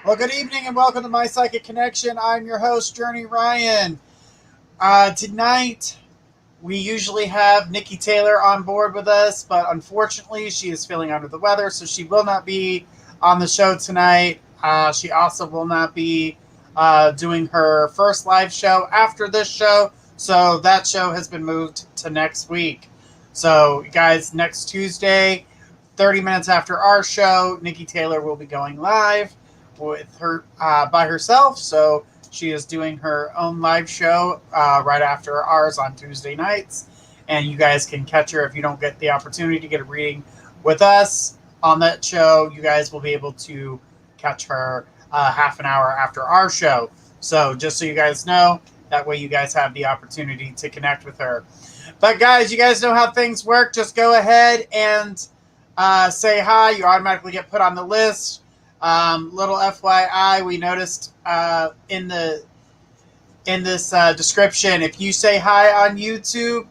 Well, good evening and welcome to My Psychic Connection. I'm your host, Journey Ryan. Tonight, we usually have Nikki Taylor on board with us, but unfortunately, she is feeling under the weather, so she will not be on the show tonight. She also will not be doing her first live show after this show, so that show has been moved to next week. So, guys, next Tuesday, 30 minutes after our show, Nikki Taylor will be going live with her by herself. So she is doing her own live show right after ours on Tuesday nights, and you guys can catch her if you don't get the opportunity to get a reading with us on that show. You guys will be able to catch her half an hour after our show. So just so you guys know, that way you guys have the opportunity to connect with her. But guys, you guys know how things work. Just go ahead and say hi. You automatically get put on the list. Little FYI, we noticed in this description, if you say hi on YouTube,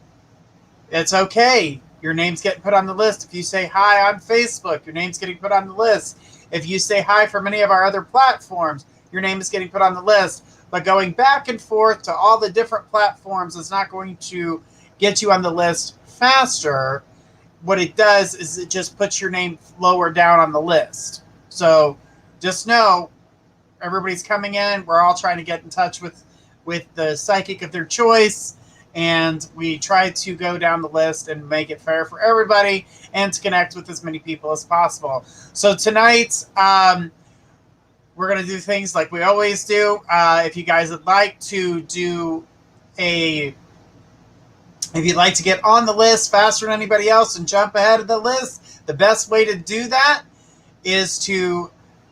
it's okay. Your name's getting put on the list. If you say hi on Facebook, your name's getting put on the list. If you say hi from any of our other platforms, your name is getting put on the list. But going back and forth to all the different platforms is not going to get you on the list faster. What it does is it just puts your name lower down on the list. So just know, everybody's coming in. We're all trying to get in touch with the psychic of their choice, and we try to go down the list and make it fair for everybody and to connect with as many people as possible. So tonight, we're going to do things like we always do. If you guys would like to if you'd like to get on the list faster than anybody else and jump ahead of the list, the best way to do that is to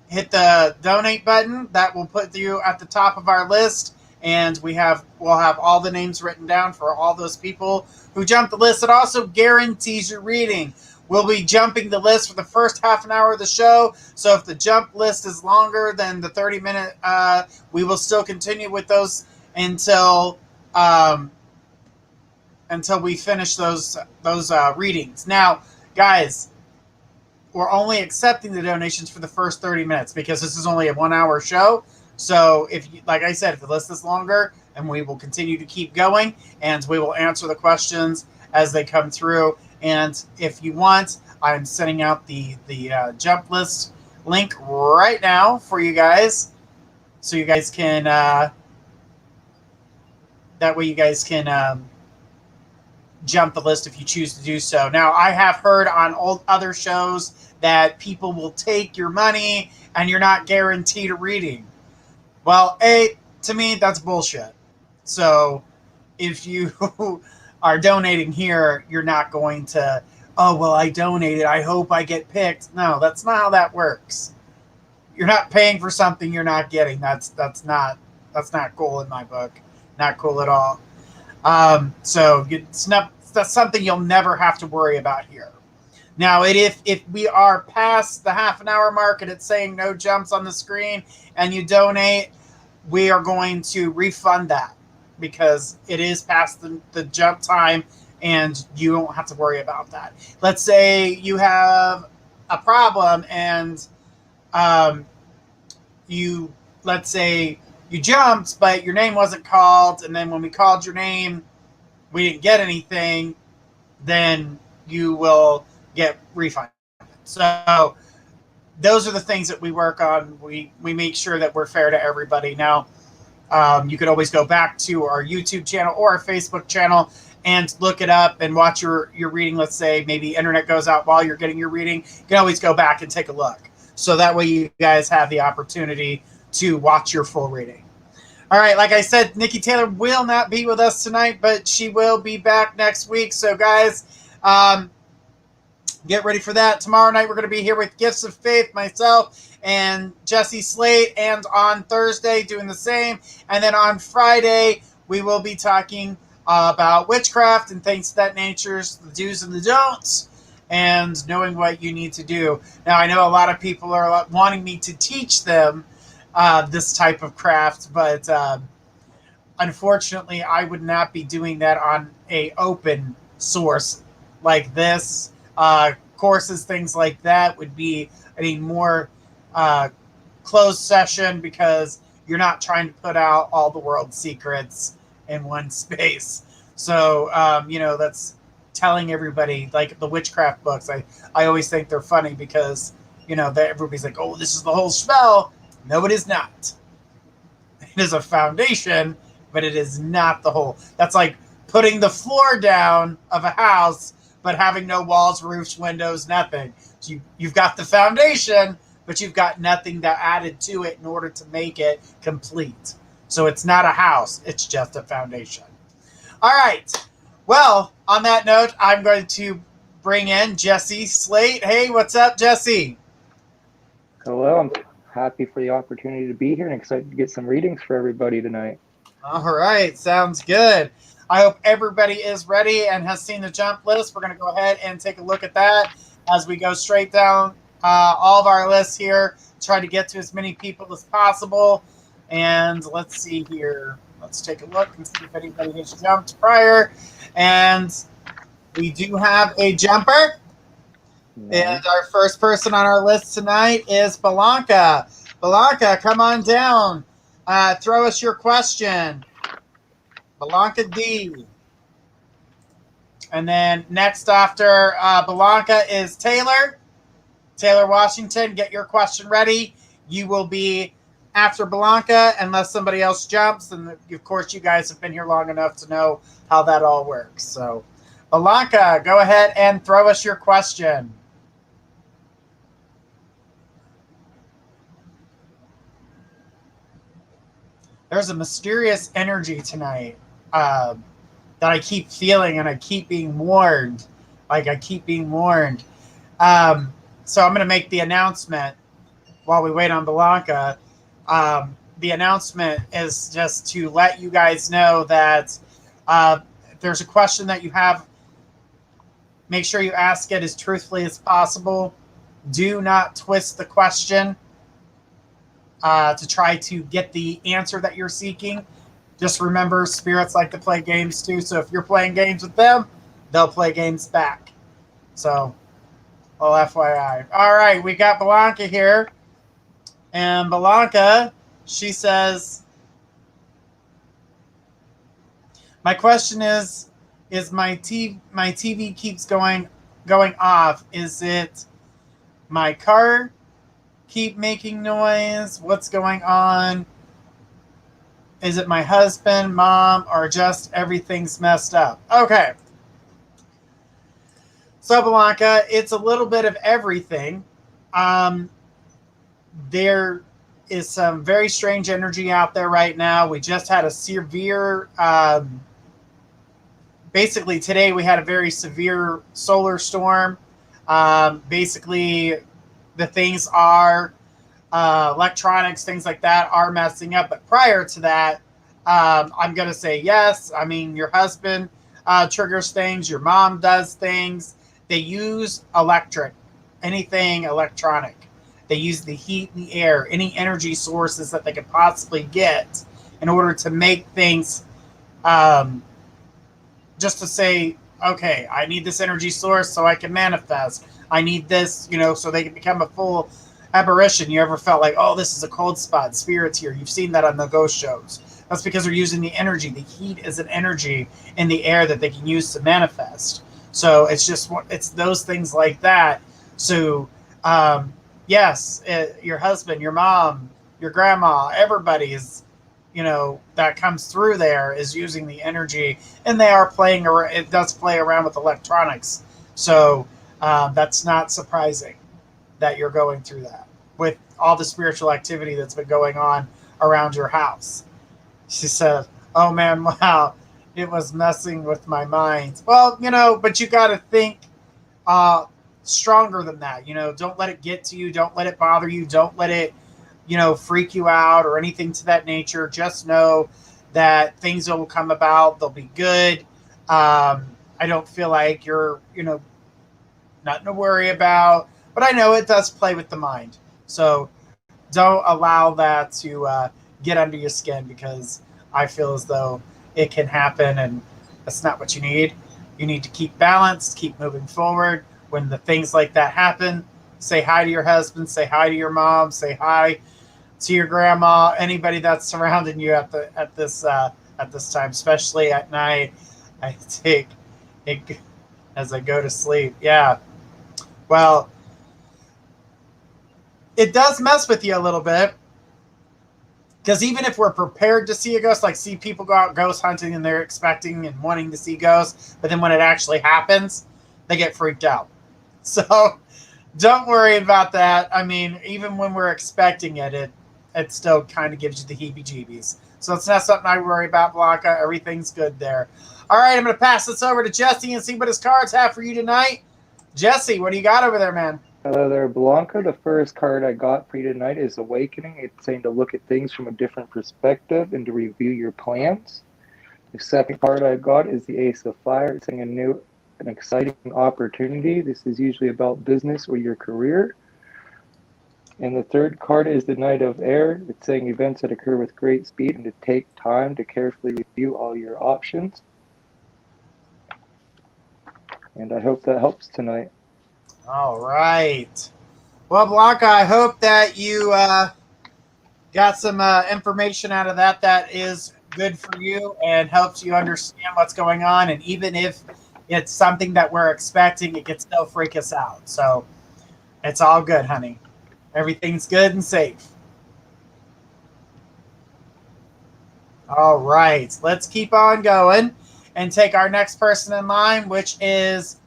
hit the donate button. That will put you at the top of our list, and we'll have all the names written down for all those people who jumped the list. It also guarantees your reading. We'll be jumping the list for the first half an hour of the show, so if the jump list is longer than the 30-minute, we will still continue with those until we finish those readings. Now, guys, we're only accepting the donations for the first 30 minutes because this is only a 1 hour show. So if you, like I said, if the list is longer, and we will continue to keep going, and we will answer the questions as they come through. And if you want, I'm sending out the jump list link right now for you guys, so you guys can that way you guys can jump the list if you choose to do so. Now, I have heard on other shows that people will take your money and you're not guaranteed a reading. Well, to me, that's bullshit. So if you are donating here, you're not going to, oh, well, I donated, I hope I get picked. No, that's not how that works. You're not paying for something you're not getting. That's not cool in my book. Not cool at all. So that's something you'll never have to worry about here. Now, if we are past the half an hour mark and it's saying no jumps on the screen and you donate, we are going to refund that because it is past the jump time and you don't have to worry about that. Let's say you have a problem and let's say you jumped, but your name wasn't called, and then when we called your name, we didn't get anything, then you will get refunded. So those are the things that we work on. We make sure that we're fair to everybody. Now, you could always go back to our YouTube channel or our Facebook channel and look it up and watch your reading. Let's say maybe internet goes out while you're getting your reading. You can always go back and take a look. So that way you guys have the opportunity to watch your full reading. All right, like I said, Nikki Taylor will not be with us tonight, but she will be back next week. So, guys, get ready for that. Tomorrow night, we're going to be here with Gifts of Faith, myself and Jesse Slate, and on Thursday, doing the same. And then on Friday, we will be talking about witchcraft and things of that nature, the do's and the don'ts, and knowing what you need to do. Now, I know a lot of people are wanting me to teach them this type of craft, but unfortunately, I would not be doing that on a open source like this. Courses, things like that would be, more closed session because you're not trying to put out all the world's secrets in one space. So, that's telling everybody, like the witchcraft books. I always think they're funny because, everybody's like, oh, this is the whole spell. No, it is not. It is a foundation, but it is not the whole. That's like putting the floor down of a house, but having no walls, roofs, windows, nothing. So you've got the foundation, but you've got nothing that added to it in order to make it complete. So it's not a house, it's just a foundation. All right. Well, on that note, I'm going to bring in Jesse Slate. Hey, what's up, Jesse? Hello, I'm happy for the opportunity to be here and excited to get some readings for everybody tonight. All right, sounds good. I hope everybody is ready and has seen the jump list. We're going to go ahead and take a look at that as we go straight down all of our lists here, try to get to as many people as possible. And let's see here. Let's take a look and see if anybody has jumped prior. And we do have a jumper. And our first person on our list tonight is Belanca. Belanca, come on down. Throw us your question. Belanca D. And then next after Belanca is Taylor. Taylor Washington, get your question ready. You will be after Belanca unless somebody else jumps. And of course, you guys have been here long enough to know how that all works. So, Belanca, go ahead and throw us your question. There's a mysterious energy tonight that I keep feeling, and I keep being warned. Like, I keep being warned. So I'm going to make the announcement while we wait on Belanca. The announcement is just to let you guys know that if there's a question that you have, make sure you ask it as truthfully as possible. Do not twist the question to try to get the answer that you're seeking. Just remember, spirits like to play games too. So if you're playing games with them, they'll play games back. So, FYI. All right, we got Belanca here. And Belanca, she says, my question is my TV keeps going off. Is it my car keep making noise? What's going on? Is it my husband, mom, or just everything's messed up? Okay. So, Belanca, it's a little bit of everything. There is some very strange energy out there right now. We just had a severe, basically today we had a very severe solar storm. Basically, the things are electronics, things like that are messing up. But prior to that, I'm going to say yes. I mean, your husband triggers things. Your mom does things. They use electric, anything electronic. They use the heat and the air, any energy sources that they could possibly get in order to make things just to say, okay, I need this energy source so I can manifest. I need this, so they can become a full apparition. You ever felt like, oh, this is a cold spot, spirit's here? You've seen that on the ghost shows. That's because they're using the energy. The heat is an energy in the air that they can use to manifest. So it's those things like that. So, yes, your husband, your mom, your grandma, everybody is, that comes through there is using the energy, and they are playing around. It does play around with electronics. So, that's not surprising that you're going through that with all the spiritual activity that's been going on around your house. She said, oh man, wow, it was messing with my mind. Well, but you got to think stronger than that. Don't let it get to you. Don't let it bother you. Don't let it, freak you out or anything to that nature. Just know that things will come about. They'll be good. I don't feel like you're, nothing to worry about. But I know it does play with the mind. So don't allow that to get under your skin, because I feel as though it can happen, and that's not what you need. You need to keep balanced, keep moving forward. When the things like that happen, say hi to your husband, say hi to your mom, say hi to your grandma, anybody that's surrounding you at this time, especially at night. I take it as I go to sleep. Yeah. Well, it does mess with you a little bit. Because even if we're prepared to see a ghost, like see people go out ghost hunting and they're expecting and wanting to see ghosts, but then when it actually happens, they get freaked out. So don't worry about that. I mean, even when we're expecting it still kind of gives you the heebie-jeebies. So it's not something I worry about, Blanca. Everything's good there. All right, I'm going to pass this over to Jesse and see what his cards have for you tonight. Jesse, what do you got over there, man? Hello there, Blanca. The first card I got for you tonight is Awakening. It's saying to look at things from a different perspective and to review your plans. The second card I got is the Ace of Fire. It's saying an exciting opportunity. This is usually about business or your career. And the third card is the Knight of Air. It's saying events that occur with great speed and to take time to carefully review all your options. And I hope that helps tonight. All right. Well, Blanca, I hope that you got some information out of that is good for you and helps you understand what's going on. And even if it's something that we're expecting, it can still freak us out. So it's all good, honey. Everything's good and safe. All right. Let's keep on going and take our next person in line, which is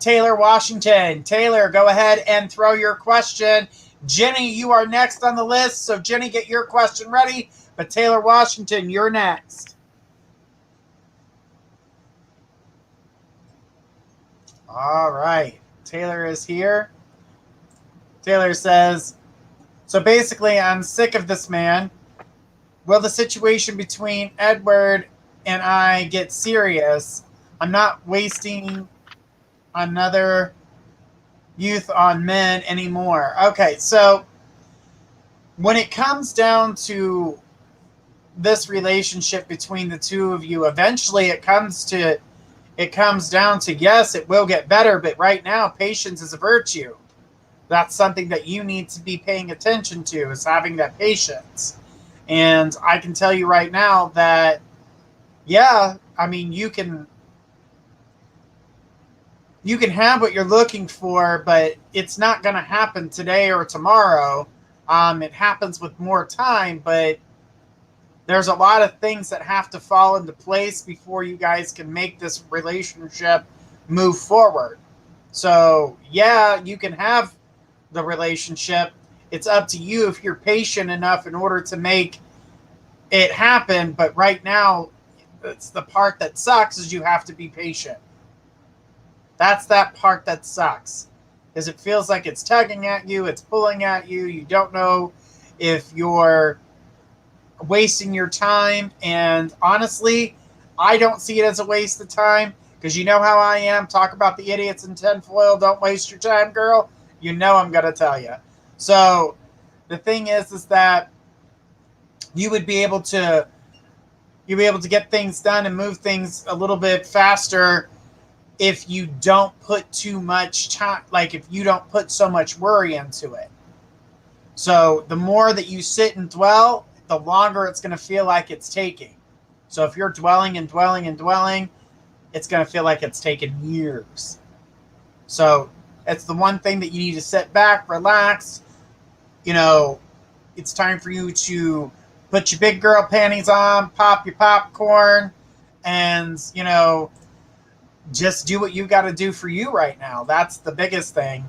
Taylor Washington. Taylor, go ahead and throw your question. Jenny, you are next on the list. So, Jenny, get your question ready. But Taylor Washington, you're next. All right. Taylor is here. Taylor says, so basically, I'm sick of this man. Will the situation between Edward and I get serious? I'm not wasting another youth on men anymore. Okay, so when it comes down to this relationship between the two of you, eventually it comes down to yes, it will get better, but right now patience is a virtue. That's something that you need to be paying attention to, is having that patience. And I can tell you right now that yeah, I mean you can have what you're looking for, but it's not going to happen today or tomorrow. It happens with more time, but there's a lot of things that have to fall into place before you guys can make this relationship move forward. So, yeah, you can have the relationship. It's up to you if you're patient enough in order to make it happen. But right now, it's the part that sucks is you have to be patient. That's that part that sucks, because it feels like it's tugging at you, it's pulling at you. You don't know if you're wasting your time. And honestly, I don't see it as a waste of time, because you know how I am. Talk about the idiots in tinfoil. Don't waste your time, girl. You know I'm going to tell you. So the thing is that you would be able to get things done and move things a little bit faster if you don't put too much time, like if you don't put so much worry into it. So the more that you sit and dwell, the longer it's going to feel like it's taking. So if you're dwelling and dwelling and dwelling, it's going to feel like it's taken years. So it's the one thing that you need to sit back, relax. You know, it's time for you to put your big girl panties on, pop your popcorn, and, you know, just do what you got to do for you right now. That's the biggest thing.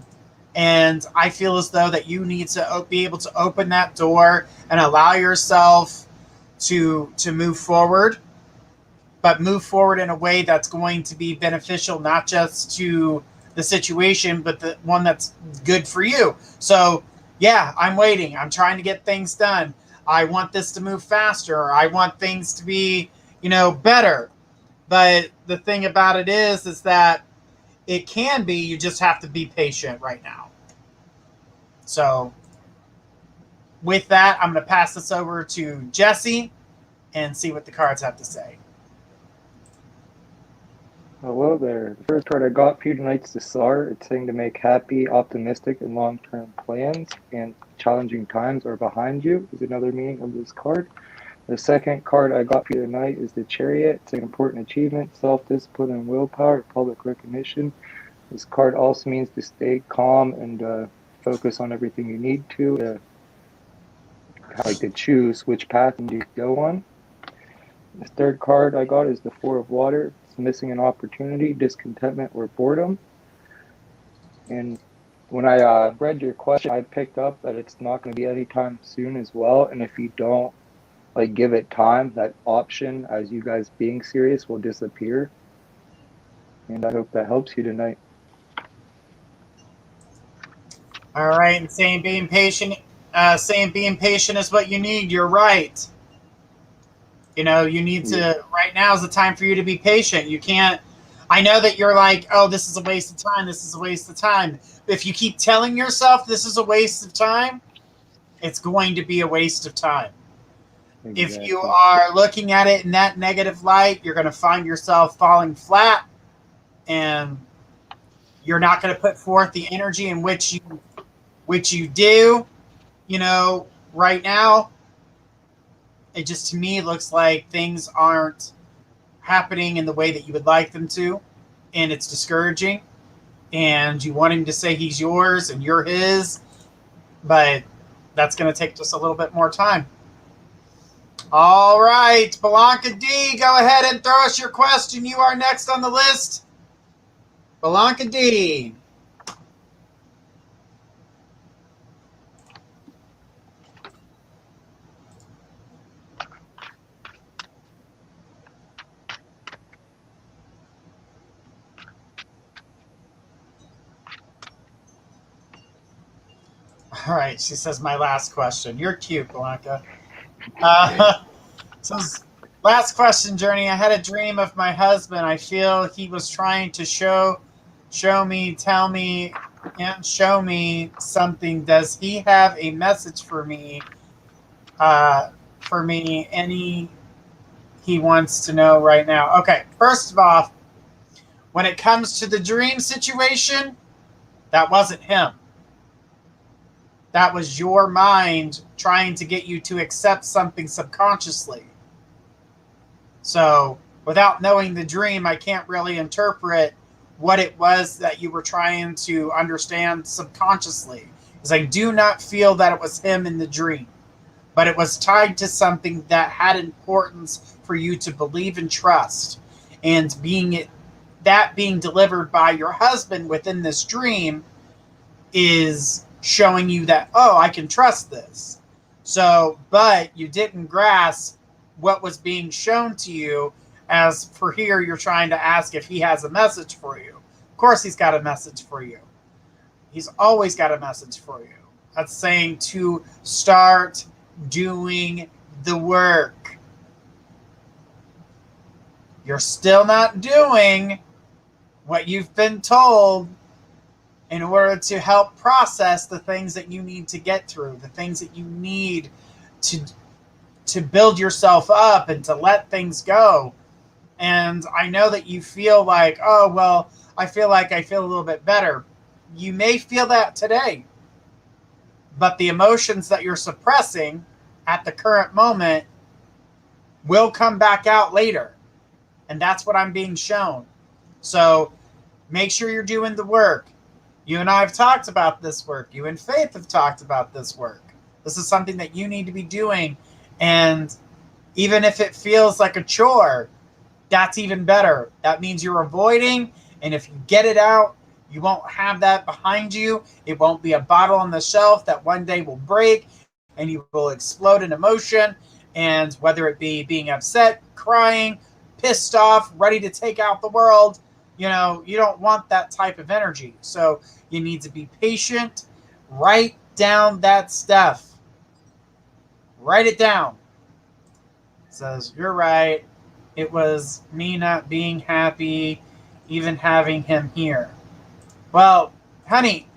And I feel as though that you need to be able to open that door and allow yourself to move forward, but move forward in a way that's going to be beneficial, not just to the situation, but the one that's good for you. So, yeah, I'm waiting. I'm trying to get things done. I want this to move faster. I want things to be, better. But the thing about it is that it can be, you just have to be patient right now. So with that, I'm going to pass this over to Jesse and see what the cards have to say. Hello there. The first card I got for you tonight's the Czar. It's saying to make happy, optimistic, and long-term plans, and challenging times are behind you is another meaning of this card. The second card I got for you tonight is the Chariot. It's an important achievement, self-discipline, and willpower, public recognition. This card also means to stay calm and focus on everything you need to choose which path you go on. The third card I got is the Four of Water. It's missing an opportunity, discontentment, or boredom. And when I read your question, I picked up that it's not going to be anytime soon as well. And if you don't give it time, that option as you guys being serious will disappear. And I hope that helps you tonight. All right, and saying being patient is what you need. You're right. You know, you need to, right now is the time for you to be patient. You can't, I know that you're like, oh, this is a waste of time. This is a waste of time. If you keep telling yourself this is a waste of time, it's going to be a waste of time. Exactly. If you are looking at it in that negative light, you're going to find yourself falling flat, and you're not going to put forth the energy in which you do, you know, right now. It just, to me, looks like things aren't happening in the way that you would like them to, and it's discouraging, and you want him to say he's yours and you're his, but that's going to take just a little bit more time. All right, Blanca D, go ahead and throw us your question. You are next on the list. Blanca D. All right, she says my last question. You're cute, Blanca. So last question, Journey. I had a dream of my husband. I feel he was trying to show me, tell me, and show me something. Does he have a message for me? Any he wants to know right now. Okay, first of all, when it comes to the dream situation, that wasn't him. That was your mind trying to get you to accept something subconsciously. So without knowing the dream, I can't really interpret what it was that you were trying to understand subconsciously, because I do not feel that it was him in the dream, but it was tied to something that had importance for you to believe and trust. And being delivered by your husband within this dream is showing you that, oh, I can trust this. So, but you didn't grasp what was being shown to you. As for here, you're trying to ask if he has a message for you. Of course he's got a message for you. He's always got a message for you. That's saying to start doing the work. You're still not doing what you've been told in order to help process the things that you need to get through, the things that you need to build yourself up and to let things go. And I know that you feel like, oh, well, I feel a little bit better. You may feel that today, but the emotions that you're suppressing at the current moment will come back out later. And that's what I'm being shown. So make sure you're doing the work. You and I have talked about this work. You and Faith have talked about this work. This is something that you need to be doing. And even if it feels like a chore, that's even better. That means you're avoiding. And if you get it out, you won't have that behind you. It won't be a bottle on the shelf that one day will break and you will explode in emotion. And whether it be being upset, crying, pissed off, ready to take out the world, you know, you don't want that type of energy. So you need to be patient. Write down that stuff. Write it down. It says, you're right. It was me not being happy, even having him here. Well, honey,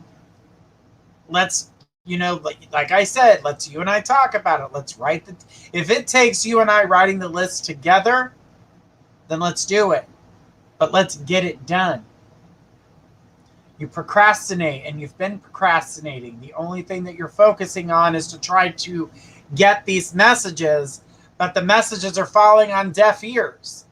let's, you know, like I said, let's you and I talk about it. Let's write if it takes you and I writing the list together, then let's do it. but let's get it done. You procrastinate, and you've been procrastinating. The only thing that you're focusing on is to try to get these messages, but the messages are falling on deaf ears.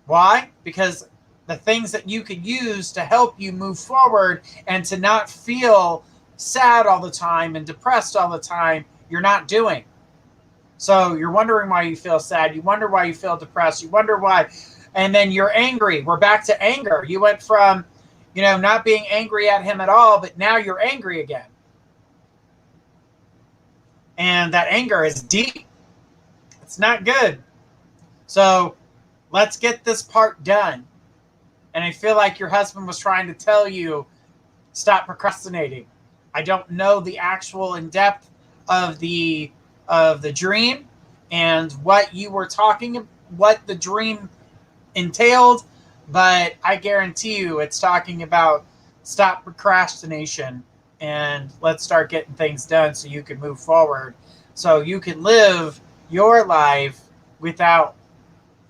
Why? Because the things that you could use to help you move forward and to not feel sad all the time and depressed all the time, you're not doing. So you're wondering why you feel sad. You wonder why you feel depressed. You wonder why. And then you're angry. We're back to anger. You went from, not being angry at him at all, but now you're angry again. And that anger is deep. It's not good. So let's get this part done. And I feel like your husband was trying to tell you, stop procrastinating. I don't know the actual in depth of the dream and what you were talking, what the dream entailed, but I guarantee you it's talking about stop procrastination and let's start getting things done so you can move forward, so you can live your life without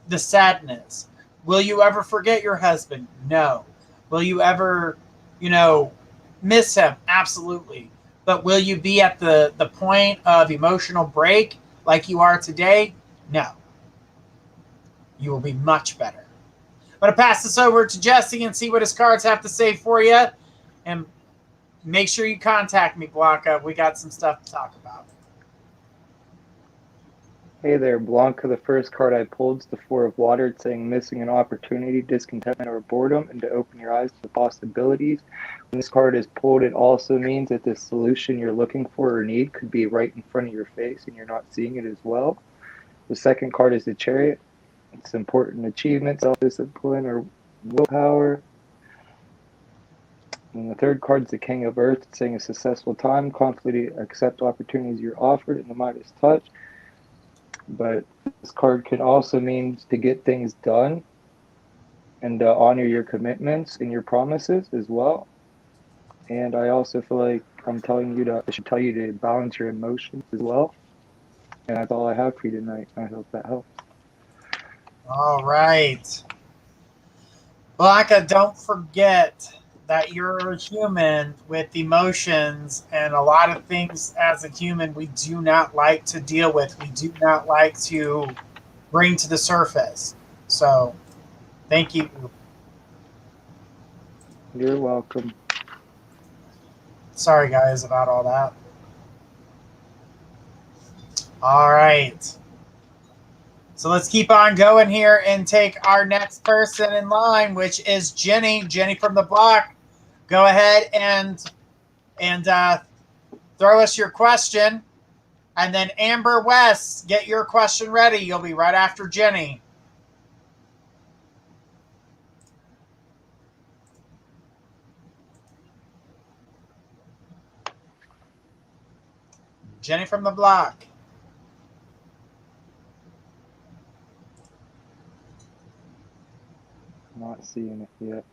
the sadness. Will you ever forget your husband? No. Will you ever, miss him? Absolutely. But will you be at the point of emotional break like you are today? No. You will be much better. I'm going to pass this over to Jesse and see what his cards have to say for you. And make sure you contact me, Blanca. We got some stuff to talk about. Hey there, Blanca. The first card I pulled is the Four of Water. It's saying missing an opportunity, discontentment, or boredom, and to open your eyes to the possibilities. When this card is pulled, it also means that the solution you're looking for or need could be right in front of your face, and you're not seeing it as well. The second card is the Chariot. It's important achievement, self-discipline, or willpower. And the third card is the King of Earth. It's saying a successful time, confidently accept opportunities you're offered, and the Midas touch. But this card can also mean to get things done and honor your commitments and your promises as well. And I also feel like I should tell you to balance your emotions as well. And that's all I have for you tonight. I hope that helps. All right. Blanca, don't forget that you're a human with emotions and a lot of things as a human we do not like to deal with. We do not like to bring to the surface. So thank you. You're welcome. Sorry, guys, about all that. All right. So let's keep on going here and take our next person in line, which is Jenny. Jenny from the block. Go ahead and throw us your question. And then Amber West, get your question ready. You'll be right after Jenny. Jenny from the block. Not seeing it yet.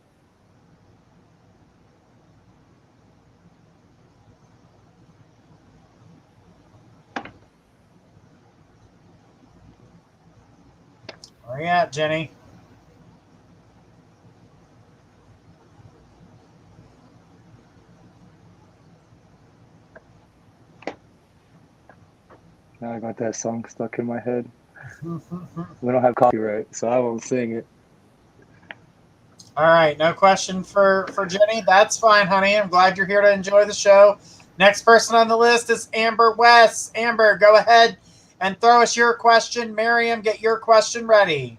Where you at, Jenny? Now I got that song stuck in my head. We don't have copyright, so I won't sing it. All right, no question for Jenny. That's fine, honey. I'm glad you're here to enjoy the show. Next person on the list is Amber West. Amber, go ahead and throw us your question. Miriam, get your question ready.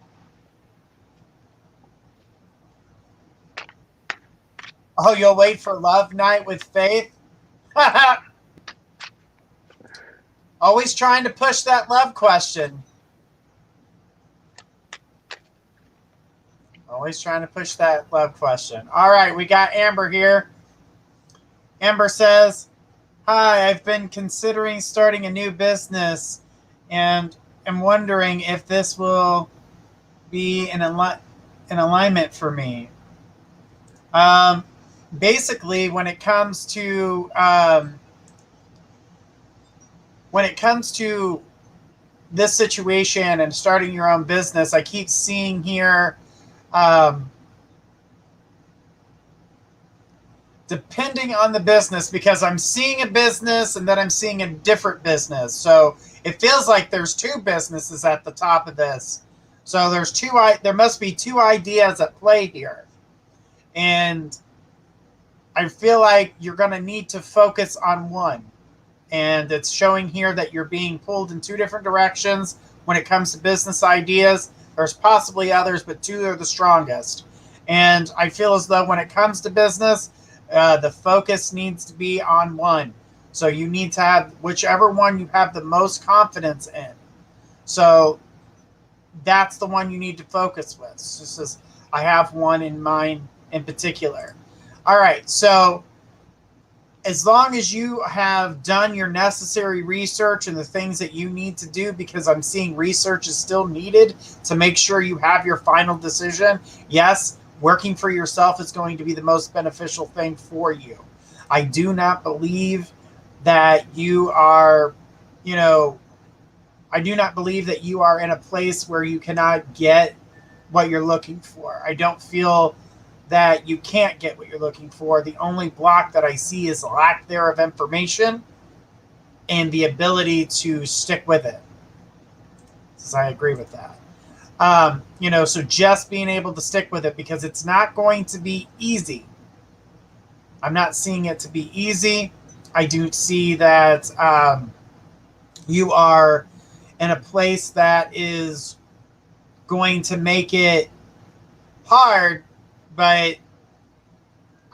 Oh, you'll wait for Love Night with Faith? Always trying to push that love question. Always trying to push that love question. All right, we got Amber here. Amber says, hi, I've been considering starting a new business and am wondering if this will be in alignment for me. Basically, when it comes to this situation and starting your own business, I keep seeing here Um, depending on the business, because I'm seeing a business and then I'm seeing a different business. So it feels like there's two businesses at the top of this. So there must be two ideas at play here. And I feel like you're going to need to focus on one. And it's showing here that you're being pulled in two different directions when it comes to business ideas. There's possibly others, but two are the strongest. And I feel as though when it comes to business, the focus needs to be on one. So you need to have whichever one you have the most confidence in. So that's the one you need to focus with. It's just as I have one in mind in particular. All right, so as long as you have done your necessary research and the things that you need to do, because I'm seeing research is still needed to make sure you have your final decision. Yes, working for yourself is going to be the most beneficial thing for you. I do not believe that you are, I do not believe that you are in a place where you cannot get what you're looking for. I don't feel that you can't get what you're looking for. The only block that I see is lack there of information and the ability to stick with it. So I agree with that. So just being able to stick with it, because it's not going to be easy. I'm not seeing it to be easy. I do see that you are in a place that is going to make it hard, but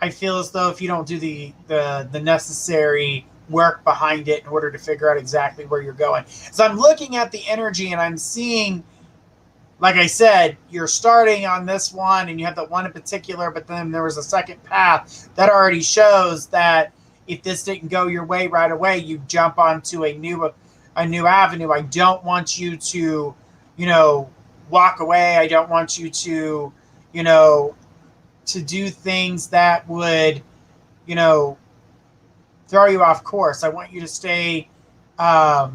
I feel as though if you don't do the necessary work behind it in order to figure out exactly where you're going. So I'm looking at the energy and I'm seeing, like I said, you're starting on this one and you have that one in particular, but then there was a second path that already shows that if this didn't go your way right away, you jump onto a new avenue. I don't want you to, walk away. I don't want you to, to do things that would, throw you off course. I want you to stay, I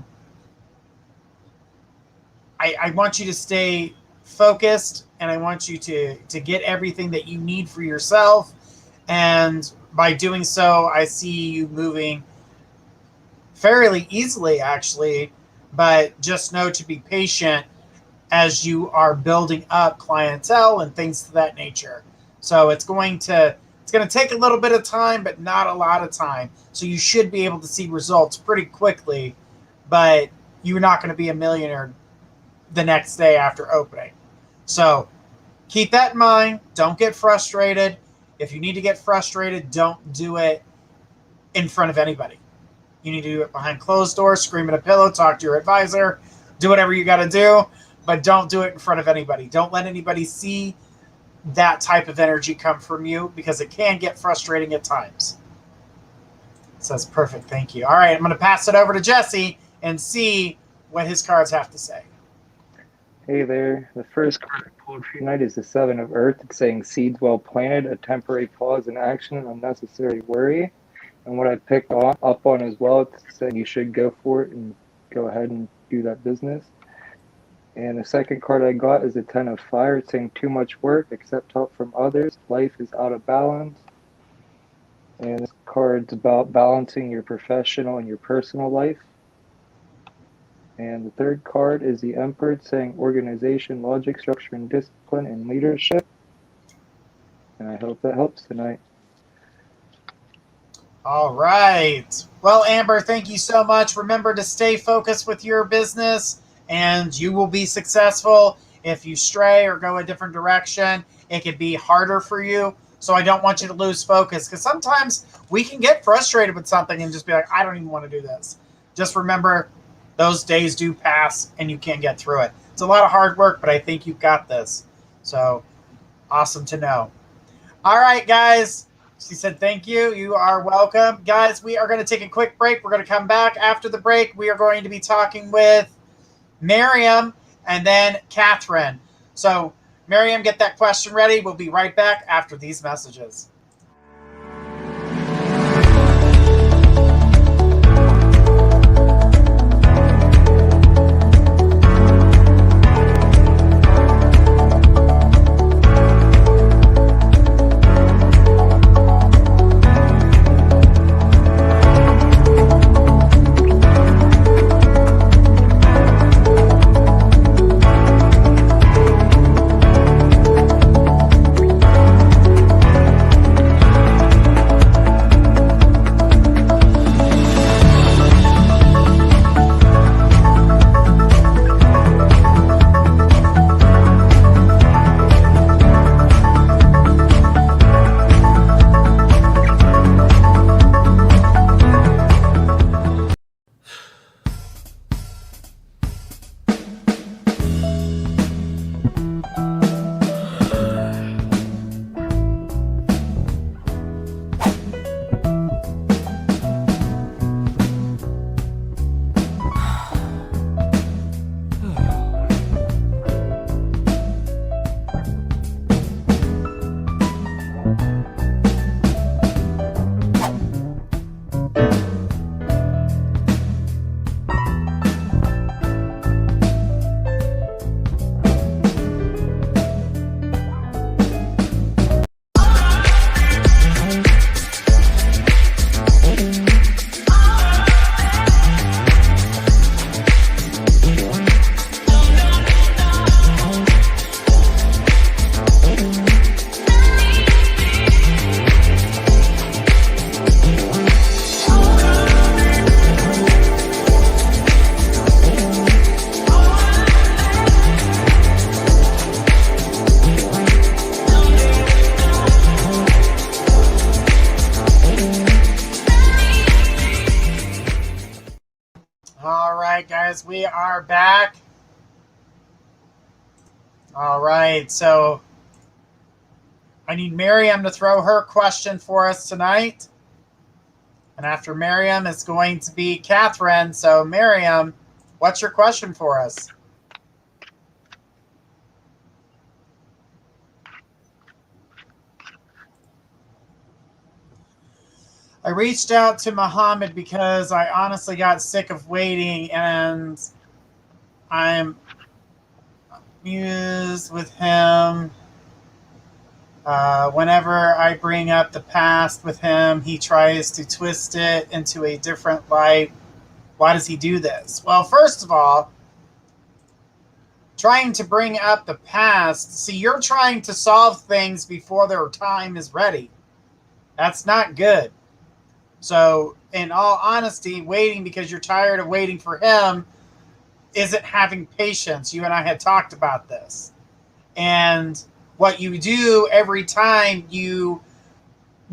want you to stay focused, and I want you to get everything that you need for yourself. And by doing so, I see you moving fairly easily, actually, but just know to be patient as you are building up clientele and things of that nature. So it's going to take a little bit of time, but not a lot of time. So you should be able to see results pretty quickly, but you're not going to be a millionaire the next day after opening. So keep that in mind. Don't get frustrated. If you need to get frustrated, don't do it in front of anybody. You need to do it behind closed doors, scream at a pillow, talk to your advisor, do whatever you got to do, but don't do it in front of anybody. Don't let anybody see that type of energy come from you, because it can get frustrating at times. Says perfect. Thank you. All right, I'm going to pass it over to Jesse and see what his cards have to say. Hey there. The first card I pulled for tonight is the Seven of Earth. It's saying seeds well planted, a temporary pause in action, unnecessary worry. And what I picked up on as well, it's saying you should go for it and go ahead and do that business. And the second card I got is the Ten of Fire. It's saying too much work, accept help from others. Life is out of balance. And this card's about balancing your professional and your personal life. And the third card is the Emperor. It's saying organization, logic, structure, and discipline, and leadership. And I hope that helps tonight. All right. Well, Amber, thank you so much. Remember to stay focused with your business, and you will be successful. If you stray or go a different direction, it could be harder for you. So I don't want you to lose focus, because sometimes we can get frustrated with something and just be like, I don't even want to do this. Just remember, those days do pass and you can get through it. It's a lot of hard work, but I think you've got this. So awesome to know. All right, guys. She said, thank you. You are welcome. Guys, we are going to take a quick break. We're going to come back after the break. We are going to be talking with Miriam and then Catherine. So, Miriam, get that question ready. We'll be right back after these messages. Yes, we are back. All right, so I need Miriam to throw her question for us tonight. And after Miriam, it's going to be Catherine. So, Miriam, what's your question for us? I reached out to Muhammad because I honestly got sick of waiting, and I'm amused with him. Whenever I bring up the past with him, he tries to twist it into a different light. Why does he do this? Well, first of all, trying to bring up the past, see, you're trying to solve things before their time is ready. That's not good. So, in all honesty, waiting because you're tired of waiting for him isn't having patience. You and I had talked about this. And what you do every time you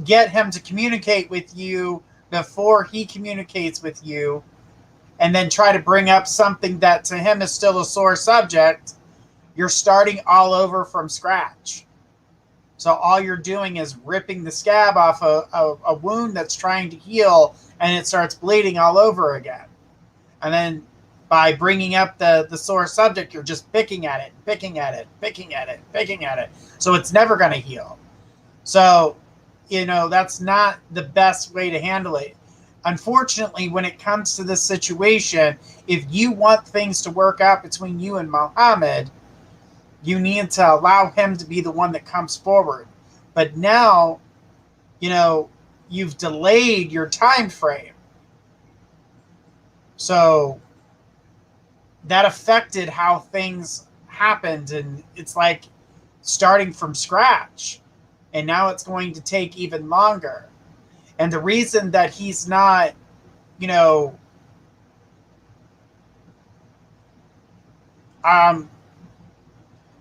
get him to communicate with you before he communicates with you, and then try to bring up something that to him is still a sore subject, you're starting all over from scratch. So all you're doing is ripping the scab off a wound that's trying to heal, and it starts bleeding all over again. And then by bringing up the sore subject, you're just picking at it, picking at it, picking at it, picking at it. So it's never going to heal. So, that's not the best way to handle it. Unfortunately, when it comes to this situation, if you want things to work out between you and Mohammed, you need to allow him to be the one that comes forward. But now, you've delayed your time frame. So that affected how things happened, and it's like starting from scratch. And now it's going to take even longer. And the reason that he's not,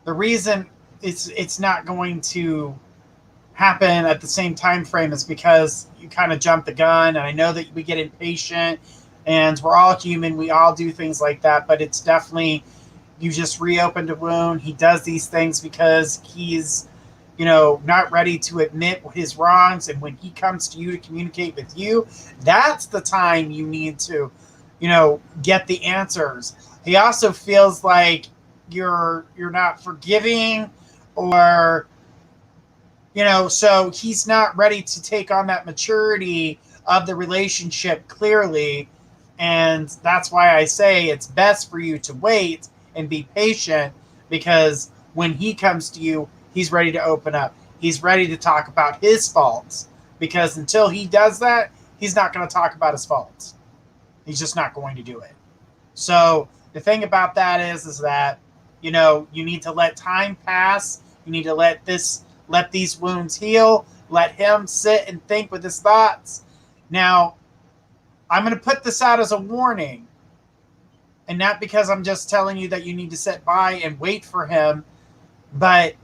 the reason it's not going to happen at the same time frame is because you kind of jump the gun. And I know that we get impatient, and we're all human. We all do things like that, but it's definitely, you just reopened a wound. He does these things because he's, not ready to admit his wrongs. And when he comes to you to communicate with you, that's the time you need to, get the answers. He also feels like you're not forgiving, or, so he's not ready to take on that maturity of the relationship clearly. And that's why I say it's best for you to wait and be patient, because when he comes to you, he's ready to open up. He's ready to talk about his faults, because until he does that, he's not going to talk about his faults. He's just not going to do it. So the thing about that is that, you need to let time pass. You need to let these wounds heal. Let him sit and think with his thoughts. Now, I'm going to put this out as a warning, and not because I'm just telling you that you need to sit by and wait for him. But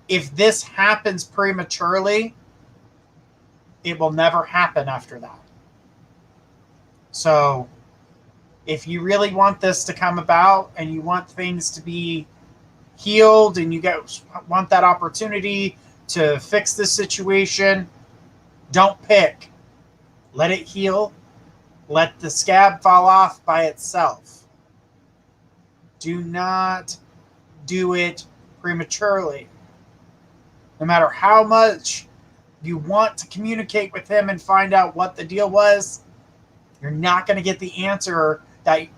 if this happens prematurely, it will never happen after that. So if you really want this to come about, and you want things to be healed, and you want that opportunity to fix this situation, don't pick. Let it heal. Let the scab fall off by itself. Do not do it prematurely. No matter how much you want to communicate with him and find out what the deal was, you're not going to get the answer that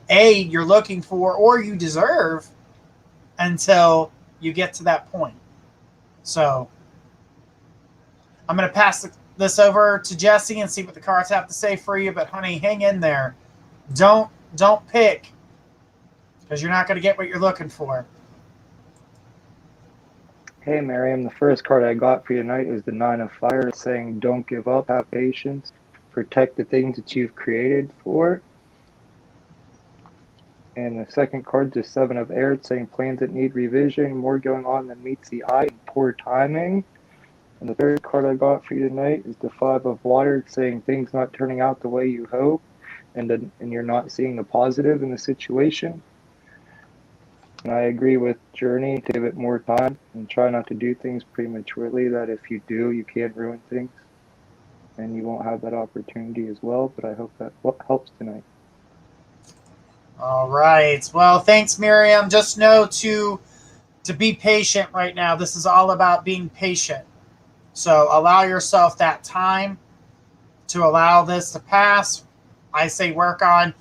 you're looking for or you deserve until you get to that point. So I'm going to pass this over to Jesse and see what the cards have to say for you. But honey, hang in there. Don't pick, because you're not going to get what you're looking for. Hey, Miriam, the first card I got for you tonight is the Nine of Fire, saying don't give up, have patience, protect the things that you've created for. And the second card, the Seven of Air, saying plans that need revision, more going on than meets the eye, and poor timing. And the third card I got for you tonight is the Five of Water, saying things not turning out the way you hope. and you're not seeing the positive in the situation. And I agree with Journey to give it more time and try not to do things prematurely, that if you do, you can ruin things and you won't have that opportunity as well. But I hope that helps tonight. All right. Well, thanks, Miriam. Just know to be patient right now. This is all about being patient. So allow yourself that time to allow this to pass. I say work on,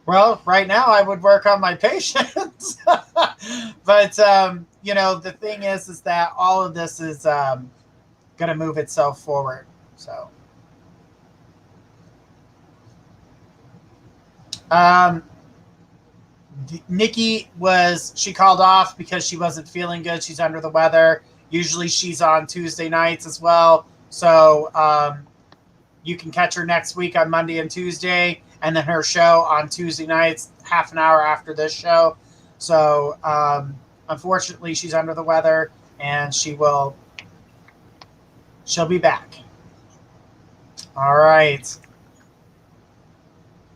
well, right now I would work on my patience. But, the thing is that all of this is going to move itself forward. So, um, Nikki she called off because she wasn't feeling good. She's under the weather. Usually she's on Tuesday nights as well. So you can catch her next week on Monday and Tuesday, and then her show on Tuesday nights, half an hour after this show. So unfortunately, she's under the weather, and she'll be back. All right.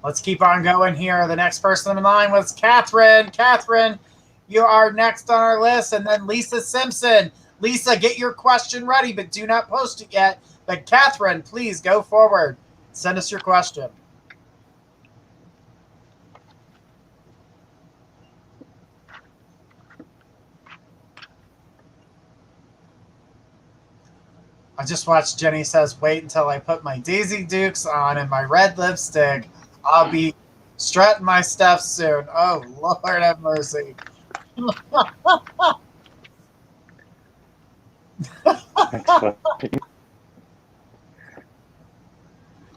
Let's keep on going here. The next person in line was Catherine. Catherine, you are next on our list. And then Lisa Simpson. Lisa, get your question ready, but do not post it yet. But Catherine, please go forward. Send us your question. I just watched Jenny says, wait until I put my Daisy Dukes on and my red lipstick. I'll be strutting my stuff soon. Oh, Lord have mercy. That's funny.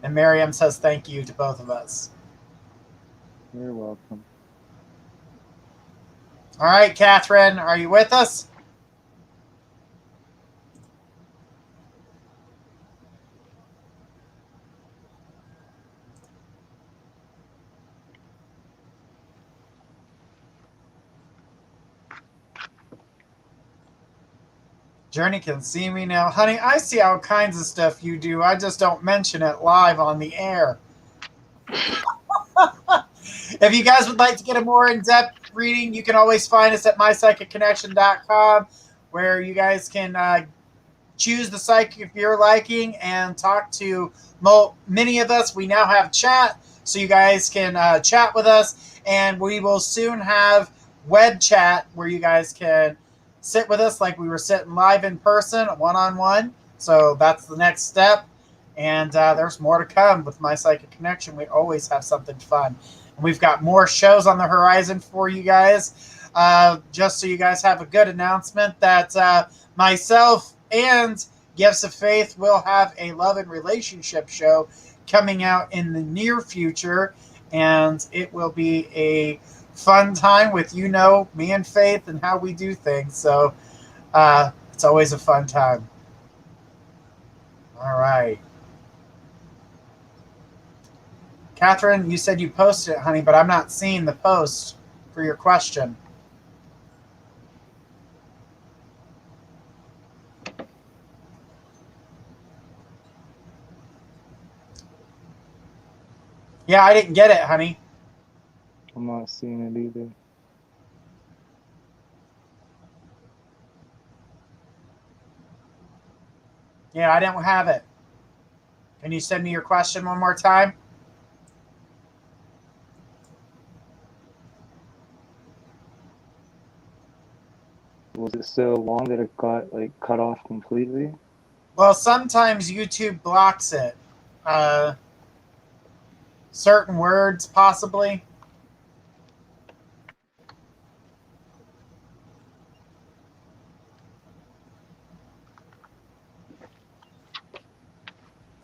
And Miriam says thank you to both of us. You're welcome. All right, Catherine, are you with us? Journey can see me now. Honey, I see all kinds of stuff you do. I just don't mention it live on the air. If you guys would like to get a more in-depth reading, you can always find us at mypsychicconnection.com, where you guys can choose the psychic you're liking and talk to many of us. We now have chat, so you guys can chat with us, and we will soon have web chat where you guys can sit with us like we were sitting live in person, one-on-one. So that's the next step, and there's more to come with My Psychic Connection. We always have something fun. And we've got more shows on the horizon for you guys. Just so you guys have a good announcement that myself and Gifts of Faith will have a love and relationship show coming out in the near future, and it will be a fun time with me and Faith and how we do things. So it's always a fun time. All right. Catherine, you said you posted it, honey, but I'm not seeing the post for your question. Yeah, I didn't get it, honey. I'm not seeing it either. Yeah, I don't have it. Can you send me your question one more time? Was it so long that it got cut off completely? Well, sometimes YouTube blocks it. Certain words, possibly.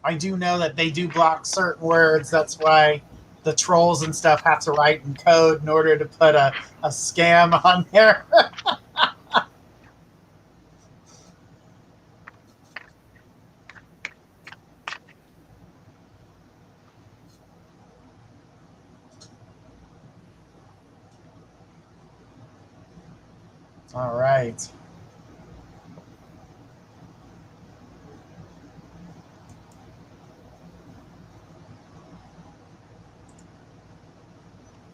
I do know that they do block certain words. That's why the trolls and stuff have to write in code in order to put a scam on there. All right.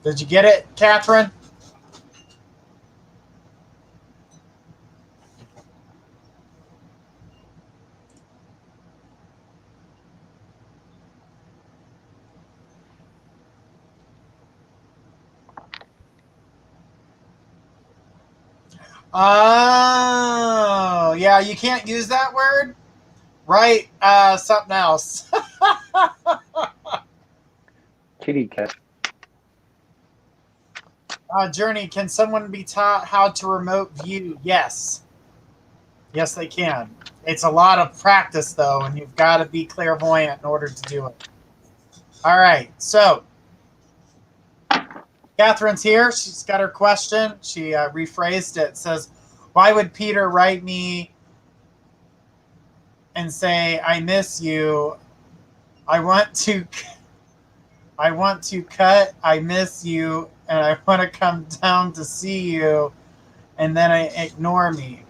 Did you get it, Catherine? Oh, yeah, you can't use that word? Right, something else. Kitty cat. Journey, can someone be taught how to remote view? Yes. Yes, they can. It's a lot of practice, though, and you've got to be clairvoyant in order to do it. All right, so Catherine's here. She's got her question. She rephrased it. It says, why would Peter write me and say, I miss you? I want to cut, I miss you, and I want to come down to see you, and then I ignore me.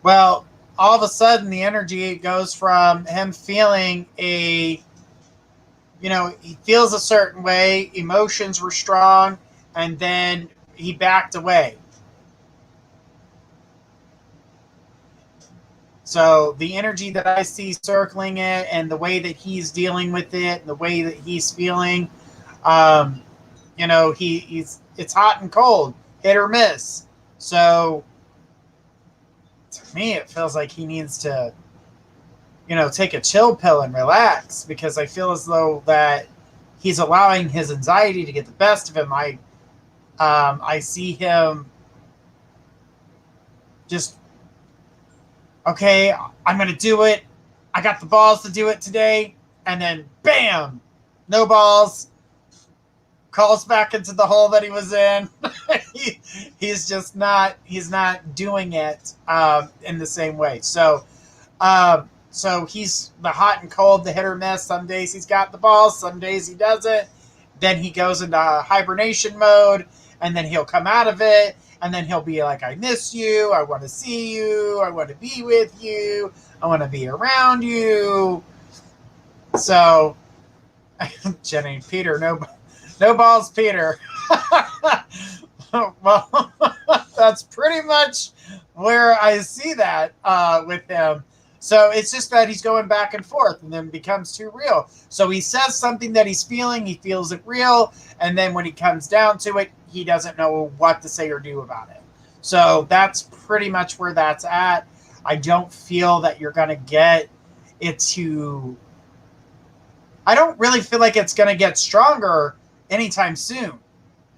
Well, all of a sudden the energy goes from him feeling he feels a certain way, emotions were strong, and then he backed away. So the energy that I see circling it and the way that he's dealing with it, the way that he's feeling, um, he's it's hot and cold, hit or miss. So to me, it feels like he needs to, take a chill pill and relax, because I feel as though that he's allowing his anxiety to get the best of him. I see him just, okay, I'm going to do it. I got the balls to do it today. And then bam, no balls, calls back into the hole that he was in. He's not doing it in the same way. So he's the hot and cold, the hit or miss. Some days he's got the balls, some days he doesn't. Then he goes into hibernation mode, and then he'll come out of it, and then he'll be like, I miss you, I want to see you, I want to be with you, I want to be around you. So, Jenny, Peter, no balls, Peter. Well, that's pretty much where I see that with him. So it's just that he's going back and forth, and then becomes too real. So he says something that he's feeling, he feels it real, and then when he comes down to it, he doesn't know what to say or do about it. So that's pretty much where that's at. I don't feel that you're going to get it to... I don't really feel like it's going to get stronger anytime soon.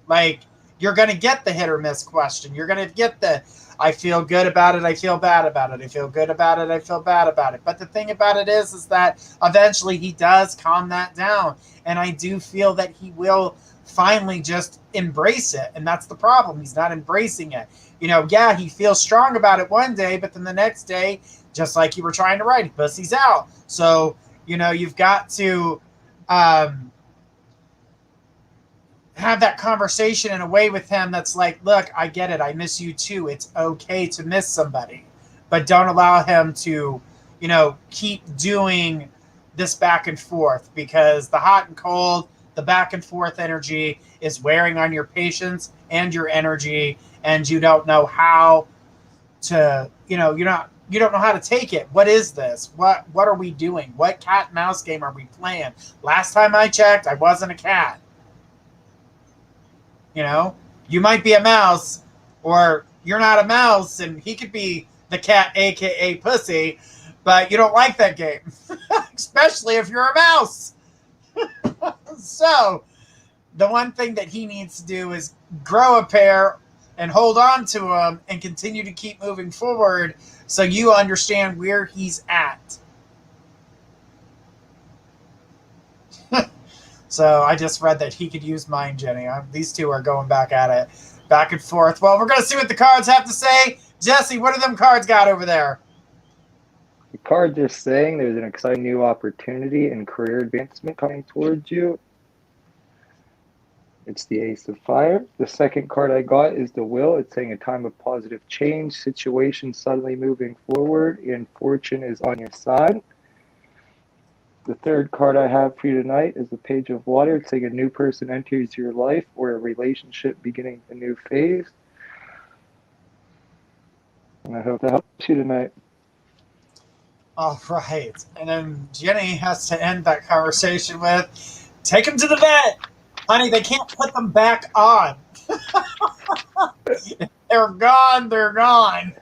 Like, you're going to get the hit or miss question. You're going to get the, I feel good about it, I feel bad about it. I feel good about it, I feel bad about it. But the thing about it is that eventually he does calm that down. And I do feel that he will finally just embrace it. And that's the problem. He's not embracing it. Yeah, he feels strong about it one day, but then the next day, just like you were trying to write, he pussies out. So, you've got to have that conversation in a way with him that's like, look, I get it. I miss you too. It's okay to miss somebody, but don't allow him to, keep doing this back and forth, because the hot and cold, the back and forth energy is wearing on your patience and your energy, and you don't know how to, you don't know how to take it. What is this? What are we doing? What cat and mouse game are we playing? Last time I checked, I wasn't a cat. You might be a mouse, or you're not a mouse, and he could be the cat, aka pussy, but you don't like that game, especially if you're a mouse. So the one thing that he needs to do is grow a pair and hold on to them and continue to keep moving forward, so you understand where he's at. So I just read that he could use mine, Jenny. These two are going back at it, back and forth. Well, we're going to see what the cards have to say. Jesse, what do them cards got over there? The cards are saying there's an exciting new opportunity and career advancement coming towards you. It's the Ace of Fire. The second card I got is the Will. It's saying a time of positive change, situation suddenly moving forward, and fortune is on your side. The third card I have for you tonight is the Page of Water. It's saying a new person enters your life or a relationship beginning a new phase. And I hope that helps you tonight. All right. And then Jenny has to end that conversation with, take them to the vet. Honey, they can't put them back on. They're gone. They're gone.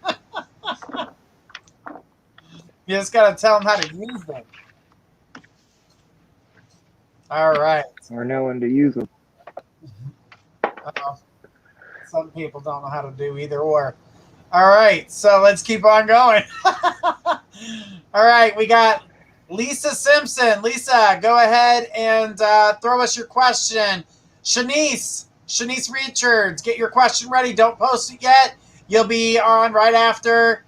You just got to tell them how to use them. All right. Or know when to use them. Some people don't know how to do either or. All right. So let's keep on going. All right. We got Lisa Simpson. Lisa, go ahead and throw us your question. Shanice Richards, get your question ready. Don't post it yet. You'll be on right after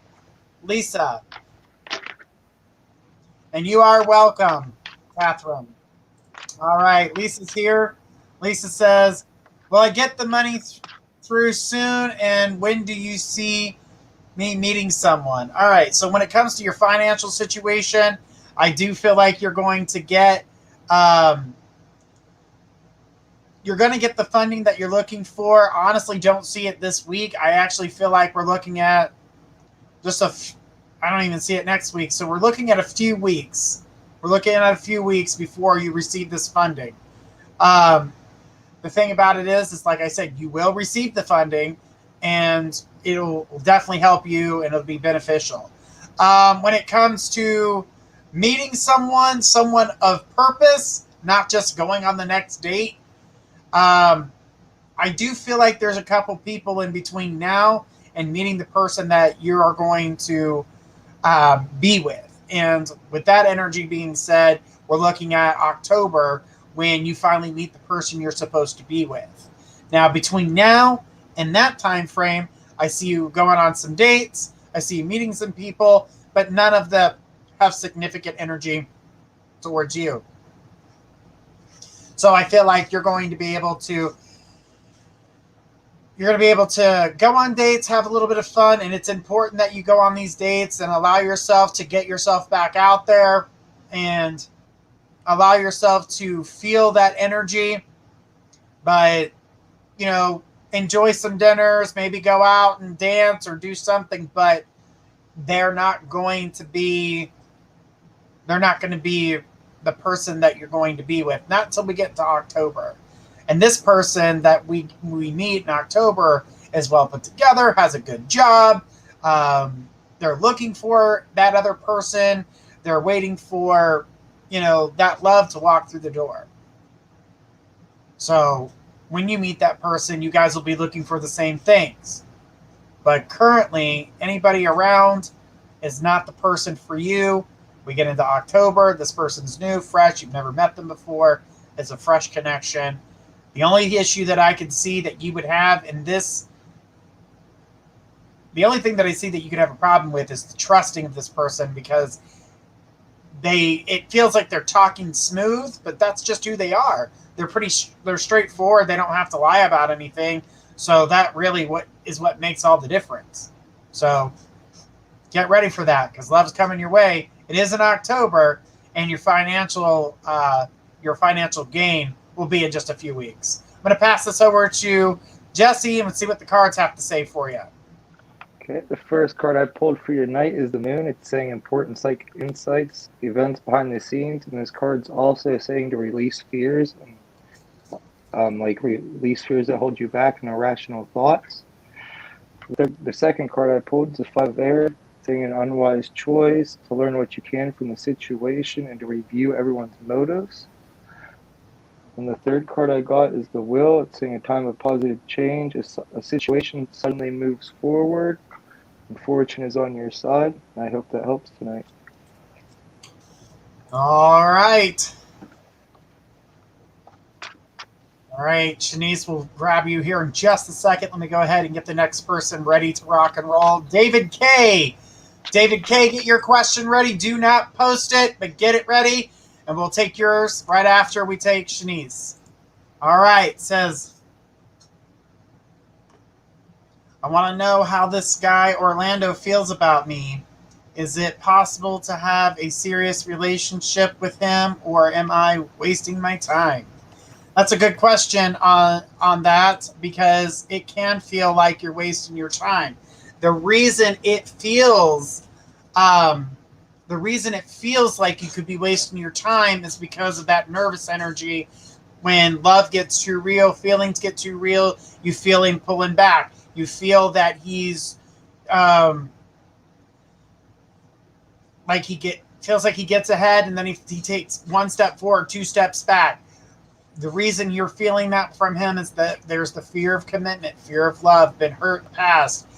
Lisa. And you are welcome, Catherine. All right, Lisa's here. Lisa says, will I get the money through soon? And when do you see me meeting someone? All right, so when it comes to your financial situation, I do feel like you're going to get the funding that you're looking for. Honestly, don't see it this week. I actually feel like we're looking at I don't even see it next week. So we're looking at a few weeks. We're looking at a few weeks before you receive this funding. The thing about it is like I said, you will receive the funding, and it'll definitely help you, and it'll be beneficial. When it comes to meeting someone of purpose, not just going on the next date, I do feel like there's a couple people in between now and meeting the person that you are going to be with. And with that energy being said, we're looking at October when you finally meet the person you're supposed to be with. Now, between now and that time frame, I see you going on some dates. I see you meeting some people, but none of them have significant energy towards you. So I feel like you're going to be able to go on dates, have a little bit of fun, and it's important that you go on these dates and allow yourself to get yourself back out there and allow yourself to feel that energy. But, enjoy some dinners, maybe go out and dance or do something, but they're not going to be the person that you're going to be with, not until we get to October. And this person that we meet in October is well put together, has a good job. They're looking for that other person. They're waiting for, that love to walk through the door. So when you meet that person, you guys will be looking for the same things. But currently, anybody around is not the person for you. We get into October. This person's new, fresh. You've never met them before. It's a fresh connection. The only issue that I could see that you would have in this, the only thing that I see that you could have a problem with is the trusting of this person, because it feels like they're talking smooth, but that's just who they are. They're straightforward. They don't have to lie about anything. So that really what makes all the difference. So get ready for that, because love's coming your way. It is in October, and your financial gain will be in just a few weeks. I'm going to pass this over to Jesse and see what the cards have to say for you. Okay, the first card I pulled for your night is the Moon. It's saying important psychic insights, events behind the scenes, and this card's also saying to release fears, and release fears that hold you back and irrational thoughts. The second card I pulled is the Five of Air, saying an unwise choice, to learn what you can from the situation and to review everyone's motives. And the third card I got is the Will. It's saying a time of positive change. A situation suddenly moves forward, and fortune is on your side. I hope that helps tonight. All right. All right, Shanice will grab you here in just a second. Let me go ahead and get the next person ready to rock and roll. David K. David K., get your question ready. Do not post it, but get it ready, and we'll take yours right after we take Shanice. All right, says, I want to know how this guy Orlando feels about me. Is it possible to have a serious relationship with him, or am I wasting my time? That's a good question on that, because it can feel like you're wasting your time. The reason it feels um, the reason it feels like you could be wasting your time is because of that nervous energy. When love gets too real, feelings get too real, you feel him pulling back. You feel that he's um, like feels like he gets ahead, and then he takes one step forward, two steps back. The reason you're feeling that from him is that there's the fear of commitment, fear of love, been hurt in the past,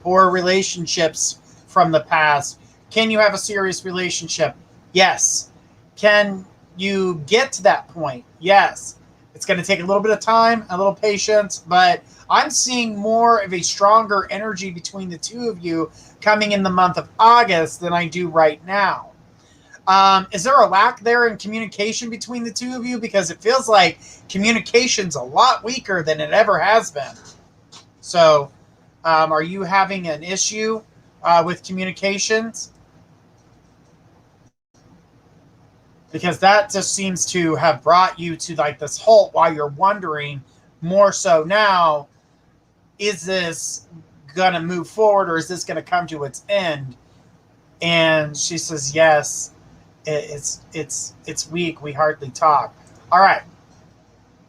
poor relationships from the past. Can you have a serious relationship? Yes. Can you get to that point? Yes. It's going to take a little bit of time, a little patience, but I'm seeing more of a stronger energy between the two of you coming in the month of August than I do right now. Is there a lack there in communication between the two of you? Because it feels like communication's a lot weaker than it ever has been. So, are you having an issue with communications? Because that just seems to have brought you to like this halt while you're wondering more so now, is this going to move forward, or is this going to come to its end? And she says, yes, it's weak. We hardly talk. All right.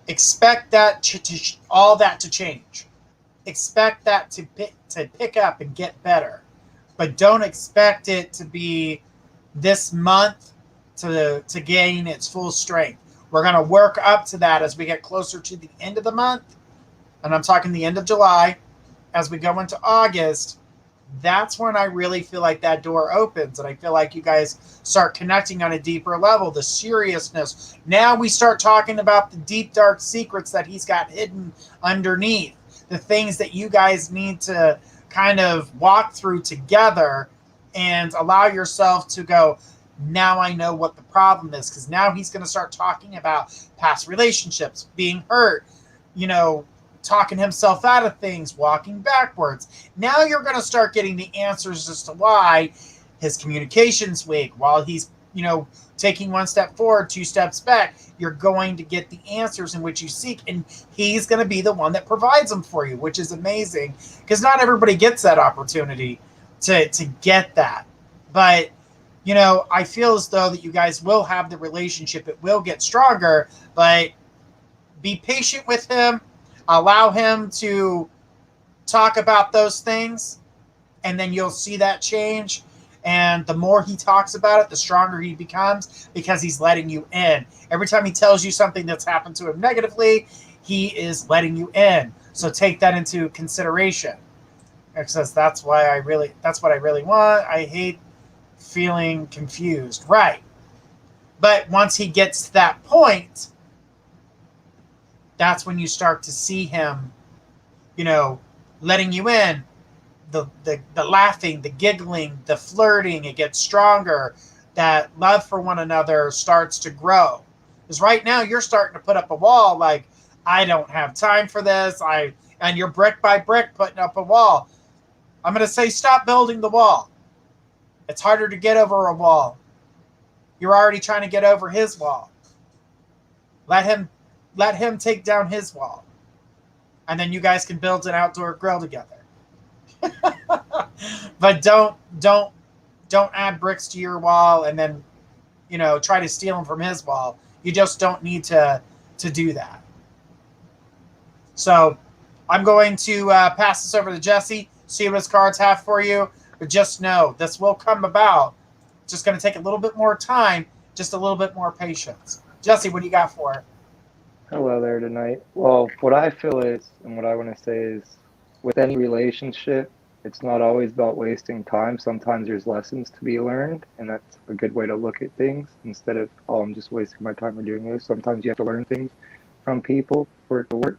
Expect that all that to change. Expect that to pick up and get better, but don't expect it to be this month to gain its full strength. We're going to work up to that as we get closer to the end of the month, and I'm talking the end of July. As we go into August, that's when I really feel like that door opens, and I feel like you guys start connecting on a deeper level, the seriousness. Now we start talking about the deep, dark secrets that he's got hidden underneath, the things that you guys need to kind of walk through together and allow yourself to go, now I know what the problem is, because now he's going to start talking about past relationships, being hurt, talking himself out of things, walking backwards. Now you're going to start getting the answers as to why his communication's weak. While he's, taking one step forward, two steps back, you're going to get the answers in which you seek, and he's going to be the one that provides them for you, which is amazing, because not everybody gets that opportunity to get that. But, I feel as though that you guys will have the relationship. It will get stronger, but be patient with him. Allow him to talk about those things, and then you'll see that change. And the more he talks about it, the stronger he becomes, because he's letting you in. Every time he tells you something that's happened to him negatively, he is letting you in. So take that into consideration. Because that's what I really want. I hate feeling confused. Right. But once he gets to that point, that's when you start to see him, letting you in. The laughing, the giggling, the flirting, it gets stronger. That love for one another starts to grow. Because right now you're starting to put up a wall, like, I don't have time for this. And you're brick by brick putting up a wall. I'm going to say, stop building the wall. It's harder to get over a wall. You're already trying to get over his wall. Let him take down his wall. And then you guys can build an outdoor grill together. But don't add bricks to your wall and then try to steal them from his wall. You just don't need to do that. So I'm going to pass this over to Jesse, see what his cards have for you. But just know this will come about. It's just going to take a little bit more time, just a little bit more patience. Jesse, what do you got for it? Hello there tonight. Well, what I feel is, and what I want to say is, with any relationship, it's not always about wasting time. Sometimes there's lessons to be learned, and that's a good way to look at things instead of, oh, I'm just wasting my time or doing this. Sometimes you have to learn things from people for it to work.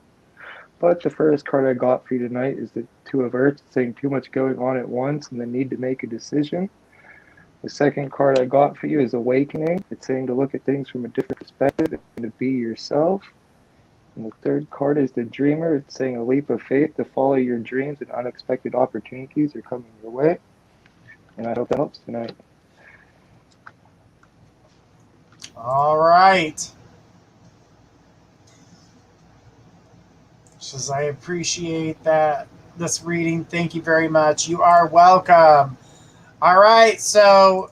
But the first card I got for you tonight is the Two of Earths, saying too much going on at once and the need to make a decision. The second card I got for you is Awakening. It's saying to look at things from a different perspective and to be yourself. And the third card is the Dreamer. It's saying a leap of faith to follow your dreams and unexpected opportunities are coming your way. And I hope that helps tonight. All right. Says, I appreciate that this reading. Thank you very much. You are welcome. All right. So,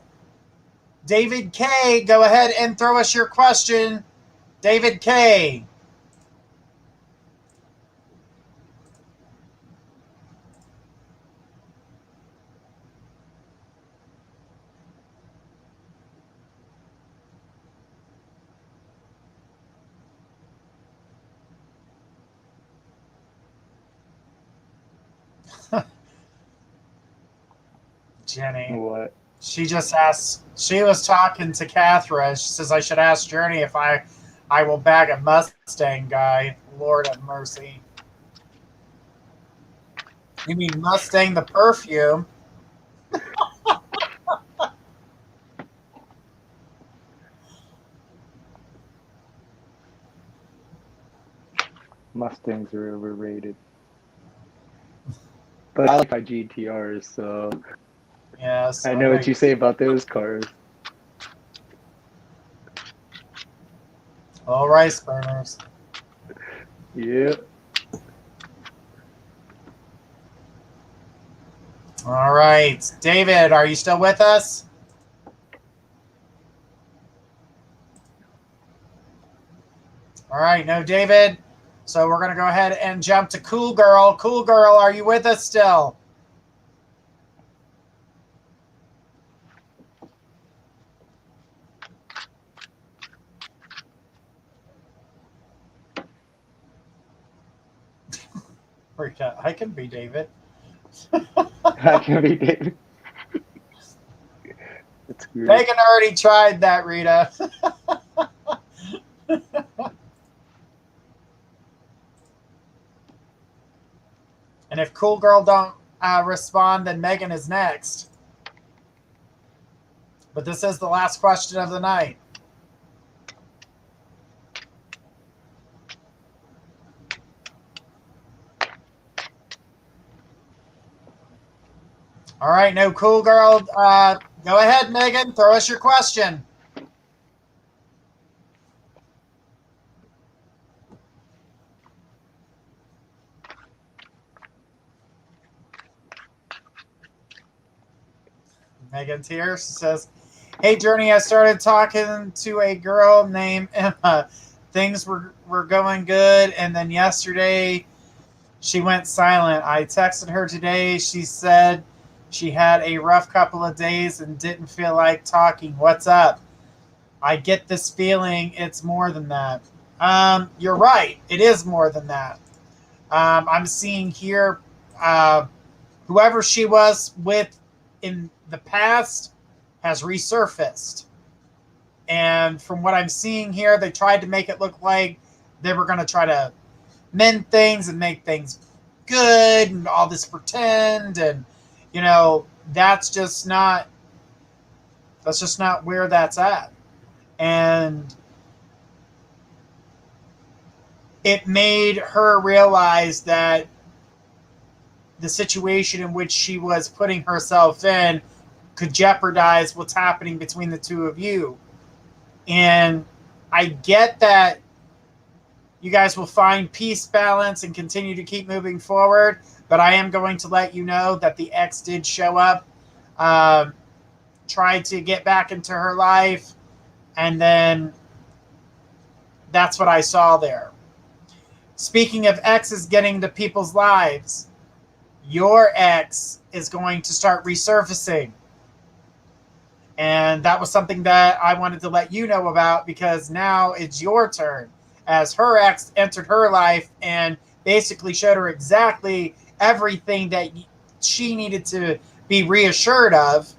David K., go ahead and throw us your question. David K. Jenny. What? She just asked, she was talking to Catherine. She says, I should ask Journey if I will bag a Mustang guy. Lord have mercy. You mean Mustang the perfume? Mustangs are overrated. But I like my GTRs, so Yes. I know what you say about those cars. All rice burners. Yeah. All right. David, are you still with us? All right. No, David. So we're going to go ahead and jump to Cool Girl. Cool Girl, are you with us still? I can be David. I can be David. That's weird. Megan already tried that, Rita. And if Cool Girl don't respond, then Megan is next. But this is the last question of the night. All right, no Cool Girl. Go ahead, Megan. Throw us your question. Megan's here. She says, hey, Journey, I started talking to a girl named Emma. Things were going good, and then yesterday she went silent. I texted her today. She said she had a rough couple of days and didn't feel like talking. What's up? I get this feeling it's more than that. You're right. It is more than that. I'm seeing here whoever she was with in the past has resurfaced. And from what I'm seeing here, they tried to make it look like they were going to try to mend things and make things good and all this pretend. And, you know, that's just not where that's at. And it made her realize that the situation in which she was putting herself in could jeopardize what's happening between the two of you. And I get that you guys will find peace, balance, and continue to keep moving forward. But I am going to let you know that the ex did show up, tried to get back into her life, and then that's what I saw there. Speaking of exes getting into people's lives, your ex is going to start resurfacing. And that was something that I wanted to let you know about, because now it's your turn, as her ex entered her life and basically showed her exactly everything that she needed to be reassured of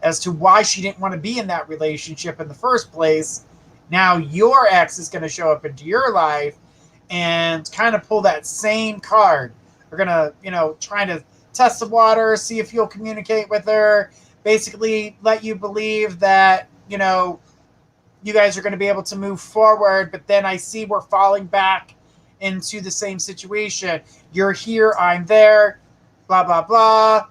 as to why she didn't want to be in that relationship in the first place. Now your ex is going to show up into your life and kind of pull that same card. They're going to, try to test the water, see if you'll communicate with her, basically let you believe that, you guys are going to be able to move forward. But then I see we're falling back into the same situation. You're here, I'm there, blah, blah, blah.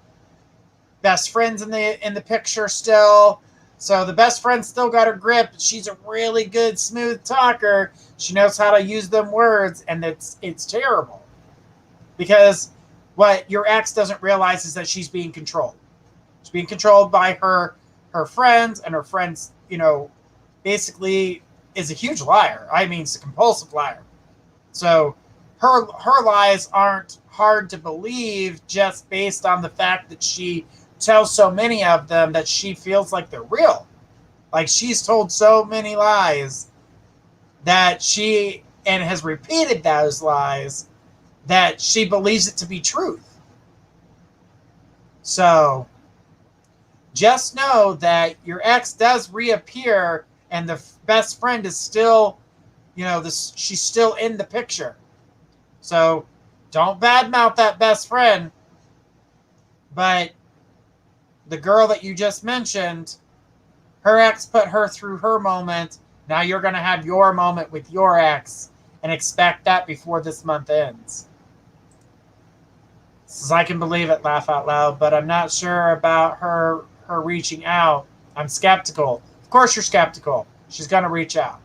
best friend's in the picture still. So the best friend still got her grip. She's a really good, smooth talker. She knows how to use them words, and it's terrible. Because what your ex doesn't realize is that she's being controlled. She's being controlled by her friends, and her friends, basically is a huge liar. I mean, it's a compulsive liar. So her lies aren't hard to believe just based on the fact that she tells so many of them that she feels like they're real. Like, she's told so many lies that and has repeated those lies that she believes it to be truth. So just know that your ex does reappear, and the best friend is still, she's still in the picture. So don't badmouth that best friend. But the girl that you just mentioned, her ex put her through her moment. Now you're going to have your moment with your ex, and expect that before this month ends. Says, I can believe it, laugh out loud, but I'm not sure about her reaching out. I'm skeptical. Of course you're skeptical. She's going to reach out.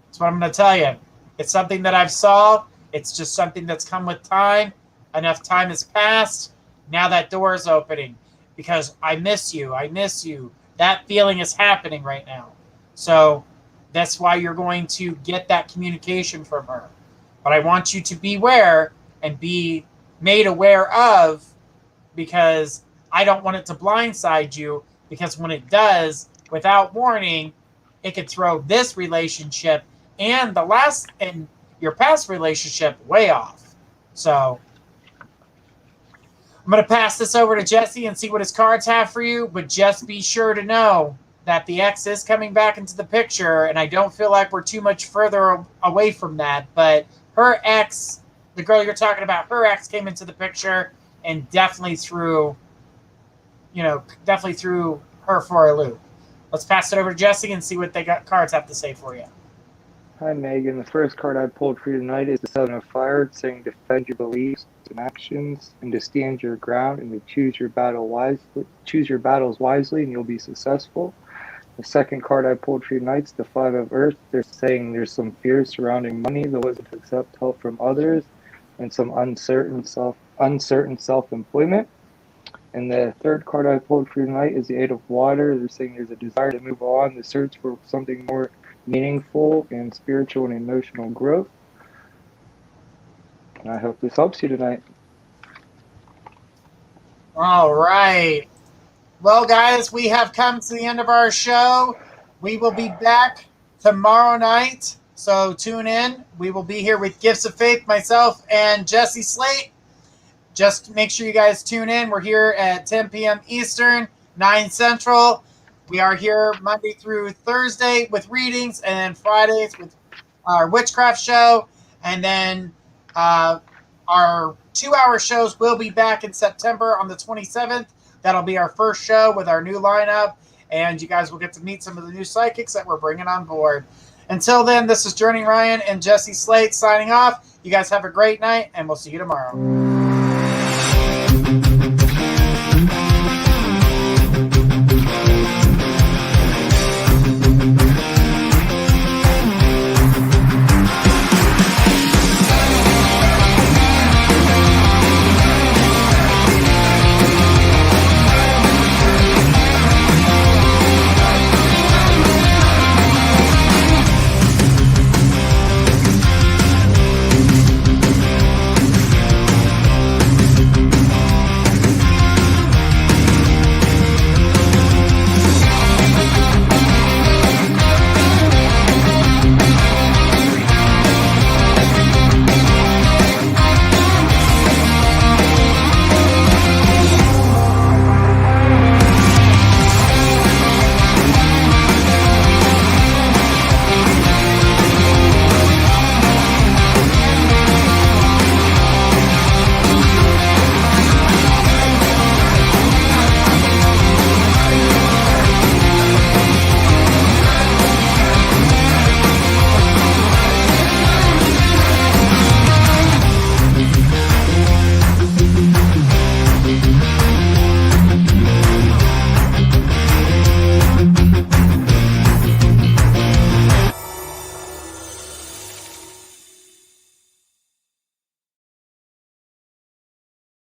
That's what I'm going to tell you. It's something that I've solved. It's just something that's come with time. Enough time has passed. Now that door is opening because I miss you. I miss you. That feeling is happening right now. So that's why you're going to get that communication from her. But I want you to beware and be made aware of, because I don't want it to blindside you, because when it does, without warning, it could throw this relationship and your past relationship way off. So I'm going to pass this over to Jesse and see what his cards have for you, but just be sure to know that the ex is coming back into the picture, and I don't feel like we're too much further away from that, but her ex, the girl you're talking about, her ex came into the picture and definitely threw her for a loop. Let's pass it over to Jesse and see what cards have to say for you. Hi, Megan. The first card I pulled for you tonight is the Seven of Fire, saying defend your beliefs and actions, and to stand your ground, and to choose your battles wisely, and you'll be successful. The second card I pulled for you tonight is the Five of Earth. They're saying there's some fears surrounding money, the willingness to accept help from others, and some uncertain self-employment. And the third card I pulled for you tonight is the Eight of Water. They're saying there's a desire to move on, the search for something more meaningful and spiritual and emotional growth. And I hope this helps you tonight. All right. Well, guys, we have come to the end of our show. We will be back tomorrow night, so tune in. We will be here with Gifts of Faith, myself and Jesse Slate. Just make sure you guys tune in. We're here at 10 p.m. Eastern, 9 Central. We are here Monday through Thursday with readings, and then Fridays with our witchcraft show. And then our 2-hour shows will be back in September on the 27th. That'll be our first show with our new lineup, and you guys will get to meet some of the new psychics that we're bringing on board. Until then, this is Journey Ryan and Jesse Slate signing off. You guys have a great night, and we'll see you tomorrow.